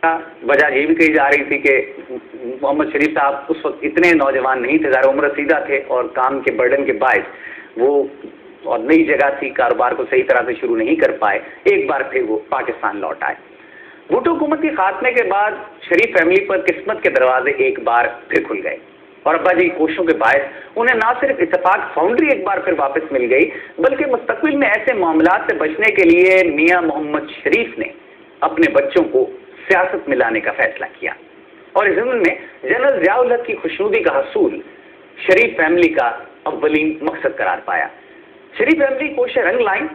وجہ یہ بھی کہی جا رہی تھی کہ محمد شریف صاحب اس وقت اتنے نوجوان نہیں تھے، ظاہر عمر رسیدہ تھے اور کام کے برڈن کے باعث وہ اور نئی جگہ تھی، کاروبار کو صحیح طرح سے شروع نہیں کر پائے، ایک بار پھر وہ پاکستان لوٹ آئے۔ بھٹو حکومت کے خاتمے کے بعد شریف فیملی پر قسمت کے دروازے ایک بار پھر کھل گئے اور ابا جی کی کوششوں کے باعث انہیں نہ صرف اتفاق فاؤنڈری ایک بار پھر واپس مل گئی، بلکہ مستقبل میں ایسے معاملات سے بچنے کے لیے میاں محمد شریف نے اپنے بچوں کو سیاست میں لانے کا فیصلہ کیا اور اس ضمن میں جنرل ضیاء الحق کی خوشنودی کا حصول شریف فیملی کا اولین مقصد قرار پایا۔ شریف فیملی کوش رنگ لائن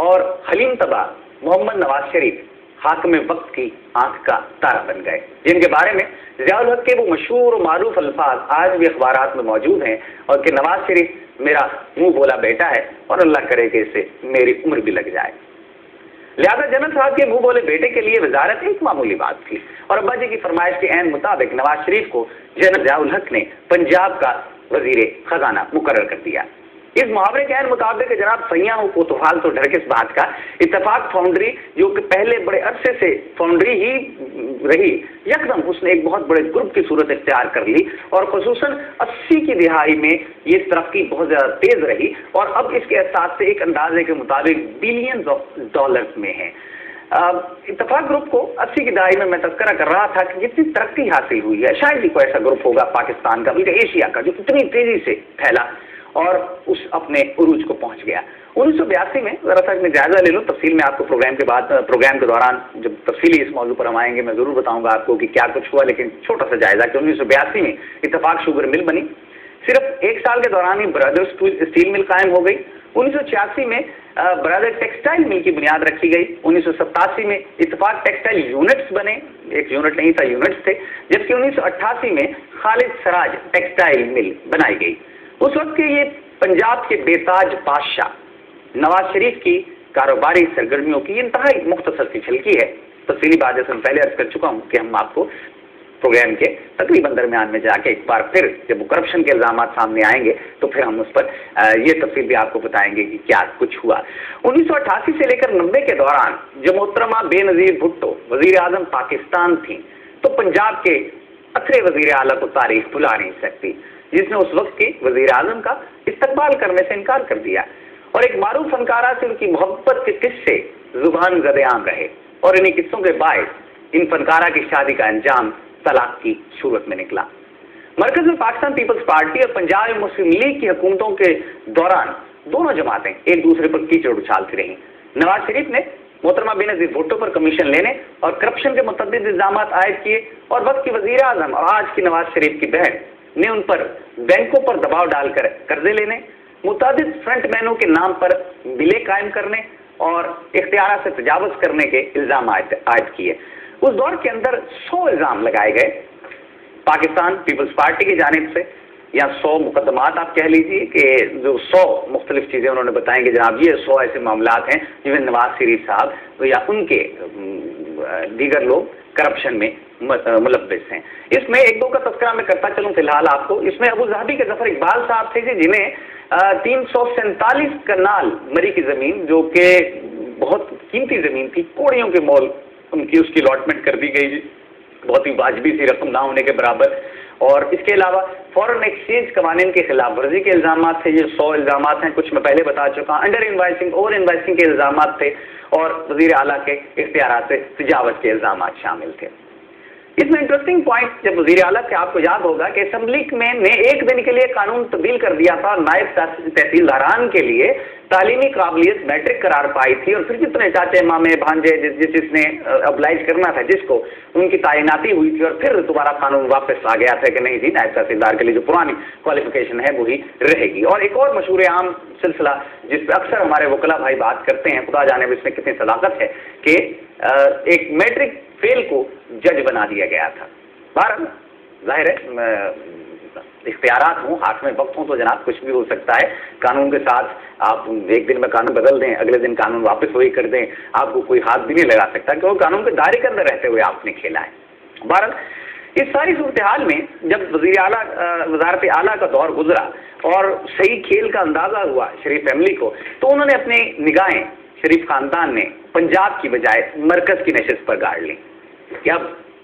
اور حلیم طبع محمد نواز شریف حاکم وقت کی آنکھ کا تارا بن گئے، جن کے بارے میں ضیاء الحق کے وہ مشہور و معروف الفاظ آج بھی اخبارات میں موجود ہیں اور کہ نواز شریف میرا منہ بولا بیٹا ہے اور اللہ کرے کہ اسے میری عمر بھی لگ جائے۔ لہذا جنرل صاحب کے منہ بولے بیٹے کے لیے وزارت ایک معمولی بات تھی اور ابا جی کی فرمائش کے عین مطابق نواز شریف کو جنرل ضیاء الحق نے پنجاب کا وزیر خزانہ مقرر کر دیا۔ اس محاورے کے عین مطابق جناب سیاں ہو کو توفال تو ڈر کس بات کا، اتفاق فاؤنڈری جو کہ پہلے بڑے عرصے سے فاؤنڈری ہی رہی، یکدم اس نے ایک بہت بڑے گروپ کی صورت اختیار کر لی اور خصوصاً 80 کی دہائی میں یہ ترقی بہت زیادہ تیز رہی اور اب اس کے احساس سے ایک اندازے کے مطابق بلینز آف ڈالرز میں ہیں۔ اتفاق گروپ کو 80 کی دہائی میں تذکرہ کر رہا تھا کہ جتنی ترقی حاصل ہوئی ہے شاید ہی کوئی ایسا گروپ ہوگا پاکستان کا بلکہ ایشیا کا جو اتنی تیزی سے پھیلا اور اس اپنے عروج کو پہنچ گیا۔ 1982 میں ذرا سا میں جائزہ لے لوں، تفصیل میں آپ کو پروگرام کے دوران جب تفصیلی اس موضوع پر ہم آئیں گے میں ضرور بتاؤں گا آپ کو کہ کیا کچھ ہوا، لیکن چھوٹا سا جائزہ کہ 1982 میں اتفاق شوگر مل بنی، صرف ایک سال کے دوران ہی برادرز اسٹیل مل قائم ہو گئی۔ 1986 میں برادر ٹیکسٹائل مل کی بنیاد رکھی گئی۔ 1987 میں اتفاق ٹیکسٹائل یونٹس بنے، ایک یونٹ نہیں تھا یونٹس تھے، جبکہ 1988 میں خالد سراج ٹیکسٹائل مل بنائی گئی۔ اس وقت کے یہ پنجاب کے بے تاج بادشاہ نواز شریف کی کاروباری سرگرمیوں کی انتہائی مختصر سی جھلکی ہے۔ تفصیلی بات جیسے میں پہلے عرض کر چکا ہوں کہ ہم آپ کو پروگرام کے تقریباً درمیان میں جا کے ایک بار پھر جب وہ کرپشن کے الزامات سامنے آئیں گے تو پھر ہم اس پر یہ تفصیل بھی آپ کو بتائیں گے کہ کیا کچھ ہوا۔ 1988 سے لے کر 90 کے دوران جب محترمہ بے نظیر بھٹو وزیر اعظم پاکستان تھیں تو پنجاب کے اتھرے وزیر اعلیٰ کو تاریخ بھلا نہیں سکتی، جس نے اس وقت کی وزیر اعظم کا استقبال کرنے سے انکار کر دیا اور ایک معروف فنکارہ سے ان کی محبت کے قصے زبان زد عام رہے اور انہیں قصوں کے باعث ان فنکارہ کی شادی کا انجام طلاق کی صورت میں نکلا۔ مرکز میں پاکستان پیپلز پارٹی اور پنجاب مسلم لیگ کی حکومتوں کے دوران دونوں جماعتیں ایک دوسرے پر کیچڑ اچھالتی رہیں۔ نواز شریف نے محترمہ بے نظیر بھٹو پر کمیشن لینے اور کرپشن کے متعدد الزامات عائد کیے اور وقت کی وزیر اعظم اور آج کی نواز شریف کی بہن نے ان پر بینکوں پر دباؤ ڈال کر قرضے لینے، متعدد فرنٹ مینوں کے نام پر بلیں قائم کرنے اور اختیارات سے تجاوز کرنے کے الزام عائد کیے۔ اس دور کے اندر 100 الزام لگائے گئے پاکستان پیپلز پارٹی کی جانب سے، یا 100 مقدمات آپ کہہ لیجیے کہ جو 100 مختلف چیزیں انہوں نے بتائیں کہ جناب یہ 100 ایسے معاملات ہیں جن میں نواز شریف صاحب یا ان کے دیگر لوگ کرپشن میں ملبس ہیں۔ اس میں ایک دو کا تذکرہ میں کرتا چلوں فی الحال آپ کو۔ اس میں ابو ظہبی کے ظفر اقبال صاحب تھے جنہیں 347 کنال مری کی زمین جو کہ بہت قیمتی زمین تھی، کوڑیوں کے مول ان کی اس کی الاٹمنٹ کر دی گئی، بہت ہی واجبی سی رقم نہ ہونے کے برابر، اور اس کے علاوہ فورن ایکسچینج قوانین کے خلاف ورزی کے الزامات تھے۔ یہ 100 الزامات ہیں، کچھ میں پہلے بتا چکا ہوں۔ انڈر انوائسنگ اوور انوائسنگ کے الزامات تھے اور وزیر اعلیٰ کے اختیارات سے تجاوز کے الزامات شامل تھے۔ اس میں انٹرسٹنگ پوائنٹ جب وزیر اعلیٰ کے آپ کو یاد ہوگا کہ اسمبلی میں نے ایک دن کے لیے قانون تبدیل کر دیا تھا، نائب تحصیلداران کے لیے تعلیمی قابلیت میٹرک قرار پائی تھی اور پھر جتنے چاچے مامے بھانجے جس نے ابلائج کرنا تھا جس کو ان کی تعیناتی ہوئی تھی اور پھر دوبارہ قانون واپس آ گیا تھا کہ نہیں جی نائب تحصیلدار کے لیے جو پرانی کوالیفیکیشن ہے وہی رہے گی۔ اور ایک اور مشہور عام سلسلہ جس پہ اکثر ہمارے وکلا بھائی بات کرتے ہیں، خدا جانے اس میں کتنی صداقت ہے، کہ ایک میٹرک فیل کو جج بنا دیا گیا تھا۔ بہرحال ظاہر ہے اختیارات ہوں، ہاتھ میں وقت ہوں تو جناب کچھ بھی ہو سکتا ہے۔ قانون کے ساتھ آپ ایک دن میں قانون بدل دیں، اگلے دن قانون واپس وہی کر دیں، آپ کو کوئی ہاتھ بھی نہیں لگا سکتا کہ وہ قانون کے دائرے کے اندر رہتے ہوئے آپ نے کھیلا ہے۔ بہرحال اس ساری صورتحال میں جب وزیر اعلیٰ وزارت اعلیٰ کا دور گزرا اور صحیح کھیل کا اندازہ ہوا شریف فیملی کو، تو انہوں نے اپنی نگاہیں شریف خاندان نے پنجاب کی بجائے مرکز کی نشست پر گاڑ لی کہ اب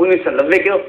1990